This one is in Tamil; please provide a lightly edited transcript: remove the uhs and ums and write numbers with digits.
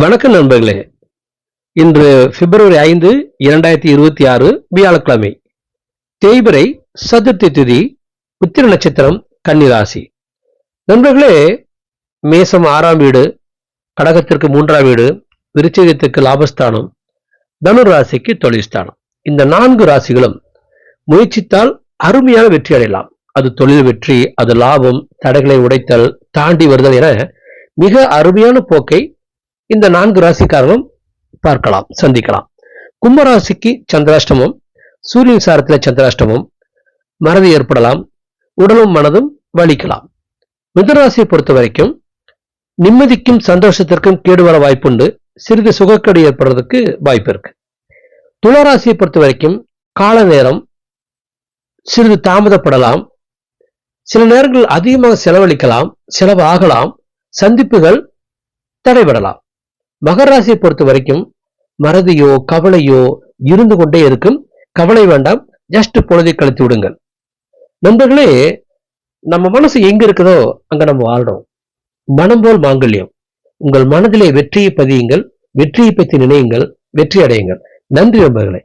வணக்கம் நண்பர்களே. இன்று பிப்ரவரி 5, 2026 வியாழக்கிழமை. தேய்பிறை சதுர்த்தி திதி, உத்திர நட்சத்திரம், கன்னிராசி. நண்பர்களே, மேசம் 6ஆம் வீடு, கடகத்திற்கு 3ஆம் வீடு, விருச்சிகத்திற்கு லாபஸ்தானம், தனுர் ராசிக்கு தொழில்ஸ்தானம். இந்த 4 ராசிகளும் முயற்சித்தால் அருமையான வெற்றி அடையலாம். அது தொழில் வெற்றி, அது லாபம், தடைகளை உடைத்தல், தாண்டி வருதல் என மிக அருமையான போக்கை இந்த 4 ராசிக்காரர்களும் பார்க்கலாம், சந்திக்கலாம். கும்பராசிக்கு சந்திராஷ்டமம், சூரியன் சாரத்தில் சந்திராஷ்டமம், மறதி ஏற்படலாம், உடலும் மனதும் வலிக்கலாம். மிதுனராசியை பொறுத்த வரைக்கும் நிம்மதிக்கும் சந்தோஷத்திற்கும் கேடு வர வாய்ப்புண்டு, சிறிது சுகக்கேடு ஏற்படுறதுக்கு வாய்ப்பு இருக்கு. துளாராசியை பொறுத்த வரைக்கும் கால நேரம் சிறிது தாமதப்படலாம், சில நேரங்கள் அதிகமாக செலவழிக்கலாம், செலவு ஆகலாம், சந்திப்புகள் தடைபடலாம். மகர ராசியை பொறுத்த வரைக்கும் மறதியோ கவலையோ இருந்து கொண்டே இருக்கும். கவலை வேண்டாம், ஜஸ்ட் பொழுதை கழித்து விடுங்கள். நண்பர்களே, நம்ம மனசு எங்க இருக்குதோ அங்க நம்ம வாழ்றோம். மனம் போல் மாங்கல்யம். உங்கள் மனதிலே வெற்றியை பதியுங்கள், வெற்றியை பற்றி நினையுங்கள், வெற்றி அடையுங்கள். நன்றி நண்பர்களே.